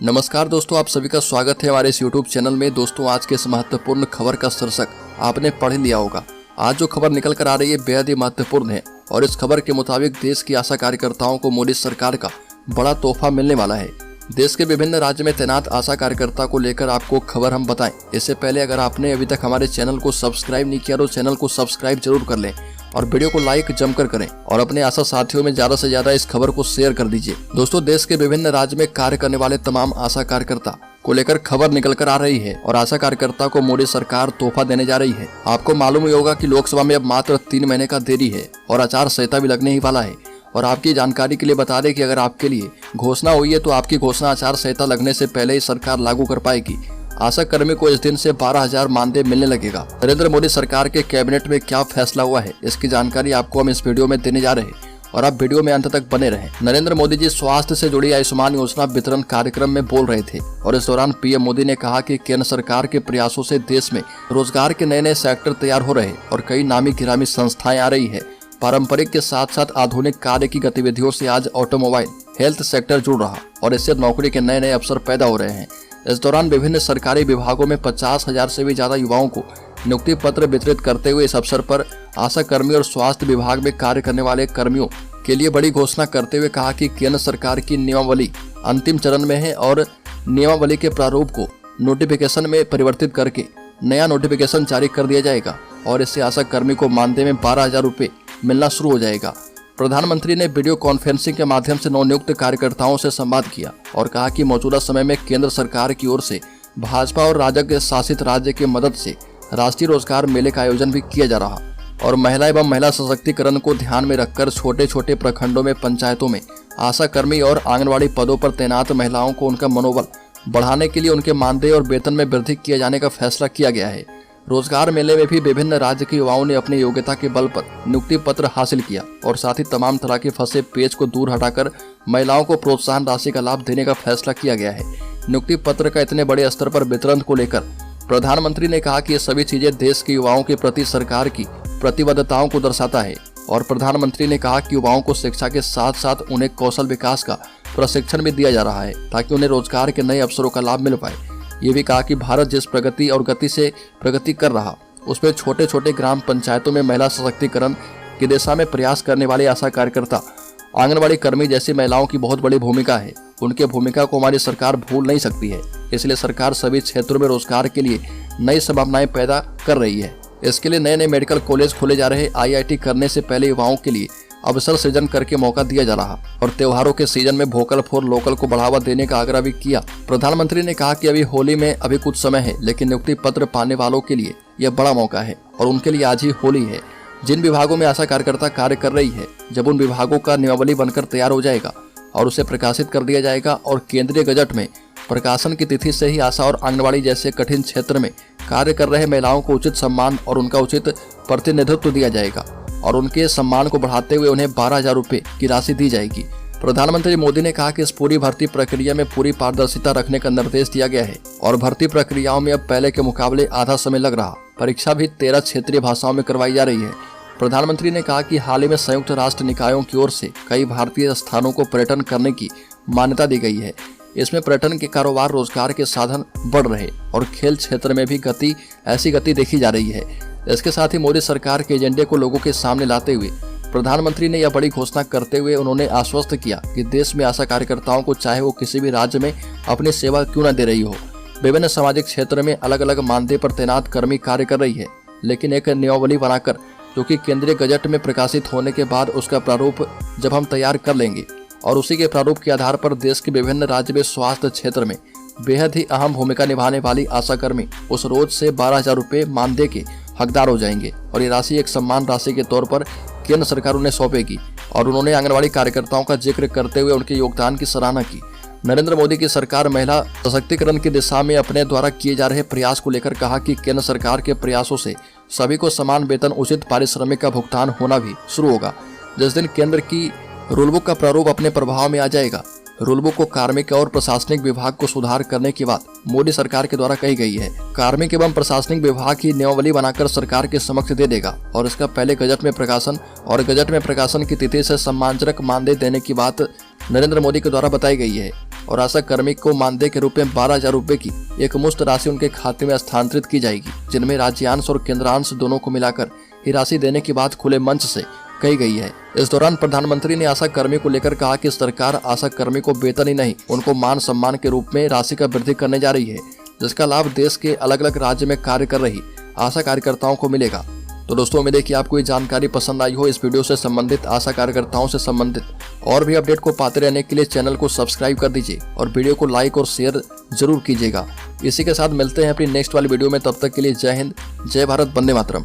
नमस्कार दोस्तों, आप सभी का स्वागत है हमारे इस YouTube चैनल में। दोस्तों, आज के इस महत्वपूर्ण खबर का शीर्षक आपने पढ़ लिया होगा। आज जो खबर निकल कर आ रही है बेहद ही महत्वपूर्ण है और इस खबर के मुताबिक देश की आशा कार्यकर्ताओं को मोदी सरकार का बड़ा तोहफा मिलने वाला है। देश के विभिन्न राज्य में तैनात आशा कार्यकर्ता को लेकर आपको खबर हम बताएं। इससे पहले अगर आपने अभी तक हमारे चैनल को सब्सक्राइब नहीं किया तो चैनल को सब्सक्राइब जरूर कर लें और वीडियो को लाइक जमकर करें और अपने आशा साथियों में ज्यादा से ज्यादा इस खबर को शेयर कर दीजिए। दोस्तों, देश के विभिन्न राज्य में कार्य करने वाले तमाम आशा कार्यकर्ता को लेकर खबर निकल कर आ रही है और आशा कार्यकर्ता को मोदी सरकार तोहफा देने जा रही है। आपको मालूम ही होगा कि लोकसभा में अब मात्र 3 महीने का देरी है और आचार संहिता भी लगने ही वाला है। और आपकी जानकारी के लिए बता दें कि अगर आपके लिए घोषणा हुई है तो आपकी घोषणा आचार संहिता लगने से पहले ही सरकार लागू कर पाएगी। आशा कर्मी को इस दिन से 12,000 मानदेय मिलने लगेगा। नरेंद्र मोदी सरकार के कैबिनेट में क्या फैसला हुआ है, इसकी जानकारी आपको हम इस वीडियो में देने जा रहे हैं और आप वीडियो में अंत तक बने रहें। नरेंद्र मोदी जी स्वास्थ्य से जुड़ी आयुष्मान योजना वितरण कार्यक्रम में बोल रहे थे और इस दौरान पीएम मोदी ने कहा कि केंद्र सरकार के प्रयासों से देश में रोजगार के नए नए सेक्टर तैयार हो रहे और कई नामी गिरामी संस्थाएं आ रही है। पारंपरिक के साथ साथ आधुनिक कार्य की गतिविधियों से आज ऑटोमोबाइल हेल्थ सेक्टर जुड़ रहा और इससे नौकरी के नए नए अवसर पैदा हो रहे हैं। इस दौरान विभिन्न सरकारी विभागों में 50,000 से भी ज्यादा युवाओं को नियुक्ति पत्र वितरित करते हुए इस अवसर पर आशा कर्मी और स्वास्थ्य विभाग में कार्य करने वाले कर्मियों के लिए बड़ी घोषणा करते हुए कहा कि केंद्र सरकार की नियमावली अंतिम चरण में है और नियमावली के प्रारूप को नोटिफिकेशन में परिवर्तित करके नया नोटिफिकेशन जारी कर दिया जाएगा और इससे आशा कर्मी को मानदेय में 12,000 रुपये मिलना शुरू हो जाएगा। प्रधानमंत्री ने वीडियो कॉन्फ्रेंसिंग के माध्यम से नवनियुक्त कार्यकर्ताओं से संवाद किया और कहा कि मौजूदा समय में केंद्र सरकार की ओर से भाजपा और राजग शासित राज्य की मदद से राष्ट्रीय रोजगार मेले का आयोजन भी किया जा रहा और महिला एवं महिला सशक्तिकरण को ध्यान में रखकर छोटे छोटे प्रखंडों में पंचायतों में आशा कर्मी और आंगनबाड़ी पदों पर तैनात महिलाओं को उनका मनोबल बढ़ाने के लिए उनके मानदेय और वेतन में वृद्धि किए जाने का फैसला किया गया है। रोजगार मेले में भी विभिन्न राज्य के युवाओं ने अपनी योग्यता के बल पर नियुक्ति पत्र हासिल किया और साथ ही तमाम तरह के फंसे पेच को दूर हटाकर महिलाओं को प्रोत्साहन राशि का लाभ देने का फैसला किया गया है। नियुक्ति पत्र का इतने बड़े स्तर पर वितरण को लेकर प्रधानमंत्री ने कहा कि ये सभी चीजें देश के युवाओं के प्रति सरकार की प्रतिबद्धताओं को दर्शाता है और प्रधानमंत्री ने कहा कि युवाओं को शिक्षा के साथ साथ उन्हें कौशल विकास का प्रशिक्षण भी दिया जा रहा है ताकि उन्हें रोजगार के नए अवसरों का लाभ मिल पाए। ये भी कहा कि भारत जिस प्रगति और गति से प्रगति कर रहा उसमें छोटे छोटे ग्राम पंचायतों में महिला सशक्तिकरण की दिशा में प्रयास करने वाले आशा कार्यकर्ता आंगनबाड़ी कर्मी जैसी महिलाओं की बहुत बड़ी भूमिका है। उनके भूमिका को हमारी सरकार भूल नहीं सकती है, इसलिए सरकार सभी क्षेत्रों में रोजगार के लिए नई संभावनाएं पैदा कर रही है। इसके लिए नए नए मेडिकल कॉलेज खोले जा रहे, IIT करने से पहले युवाओं के लिए अवसर सृजन करके मौका दिया जा रहा और त्योहारों के सीजन में वोकल फॉर लोकल को बढ़ावा देने का आग्रह भी किया। प्रधानमंत्री ने कहा कि अभी होली में अभी कुछ समय है, लेकिन नियुक्ति पत्र पाने वालों के लिए यह बड़ा मौका है और उनके लिए आज ही होली है। जिन विभागों में आशा कार्यकर्ता कार्य कर रही है, जब उन विभागों का नियमावली बनकर तैयार हो जाएगा और उसे प्रकाशित कर दिया जाएगा और केंद्रीय गजट में प्रकाशन की तिथि से ही आशा और आंगनबाड़ी जैसे कठिन क्षेत्र में कार्य कर रहे महिलाओं को उचित सम्मान और उनका उचित प्रतिनिधित्व दिया जाएगा और उनके सम्मान को बढ़ाते हुए उन्हें 12,000 रुपये की राशि दी जाएगी। प्रधानमंत्री मोदी ने कहा कि इस पूरी भर्ती प्रक्रिया में पूरी पारदर्शिता रखने का निर्देश दिया गया है और भर्ती प्रक्रियाओं में अब पहले के मुकाबले आधा समय लग रहा। परीक्षा भी 13 क्षेत्रीय भाषाओं में करवाई जा रही है। प्रधानमंत्री ने कहा कि हाल ही में संयुक्त राष्ट्र निकायों की ओर से कई भारतीय स्थानों को पर्यटन करने की मान्यता दी गई है। इसमें पर्यटन के कारोबार, रोजगार के साधन बढ़ रहे और खेल क्षेत्र में भी ऐसी गति देखी जा रही है। इसके साथ ही मोदी सरकार के एजेंडे को लोगों के सामने लाते हुए प्रधानमंत्री ने यह बड़ी घोषणा करते हुए उन्होंने आश्वस्त किया कि देश में आशा कार्यकर्ताओं को चाहे वो किसी भी राज्य में अपनी सेवा क्यों न दे रही हो, विभिन्न सामाजिक क्षेत्र में अलग अलग मानदेय पर तैनात कर्मी कार्य कर रही है, लेकिन एक नियमावली बनाकर जो कि केंद्रीय गजट में प्रकाशित होने के बाद उसका प्रारूप जब हम तैयार कर लेंगे और उसी के प्रारूप के आधार पर देश के विभिन्न राज्य में स्वास्थ्य क्षेत्र में बेहद ही अहम भूमिका निभाने वाली आशा कर्मी उस रोज से 12,000 रुपये मानदेय के हकदार हो जाएंगे और ये राशि एक सम्मान राशि के तौर पर केंद्र सरकार उन्हें सौंपेगी। और उन्होंने आंगनबाड़ी कार्यकर्ताओं का जिक्र करते हुए उनके योगदान की सराहना की। नरेंद्र मोदी की सरकार महिला सशक्तिकरण की दिशा में अपने द्वारा किए जा रहे प्रयास को लेकर कहा कि केंद्र सरकार के प्रयासों से सभी को समान वेतन, उचित पारिश्रमिक का भुगतान होना भी शुरू होगा। जिस दिन केंद्र की रूलबुक का प्रारूप अपने प्रभाव में आ जाएगा, रूलबुक को कार्मिक और प्रशासनिक विभाग को सुधार करने की बात मोदी सरकार के द्वारा कही गई है। कार्मिक एवं प्रशासनिक विभाग की नियमावली बनाकर सरकार के समक्ष दे देगा और इसका पहले गजट में प्रकाशन और गजट में प्रकाशन की तिथि से सम्मानजनक मानदेय देने की बात नरेंद्र मोदी के द्वारा बताई गई है। और आशा कर्मी को मानदेय के रूप में 12,000 रुपए की एक मुश्त राशि उनके खाते में स्थानांतरित की जाएगी, जिनमें राज्यांश और केंद्रांश दोनों को मिलाकर ये राशि देने की बात खुले मंच से कही गई है। इस दौरान प्रधानमंत्री ने आशा कर्मी को लेकर कहा कि सरकार आशा कर्मी को वेतन ही नहीं, उनको मान सम्मान के रूप में राशि का वृद्धि करने जा रही है, जिसका लाभ देश के अलग अलग राज्य में कार्य कर रही आशा कार्यकर्ताओं को मिलेगा। तो दोस्तों, उम्मीद है कि आपको ये जानकारी पसंद आई हो। इस वीडियो से संबंधित आशा कार्यकर्ताओं से संबंधित और भी अपडेट को पाते रहने के लिए चैनल को सब्सक्राइब कर दीजिए और वीडियो को लाइक और शेयर जरूर कीजिएगा। इसी के साथ मिलते हैं अपनी नेक्स्ट वाली वीडियो में। तब तक के लिए जय हिंद, जय भारत, वंदे मातरम।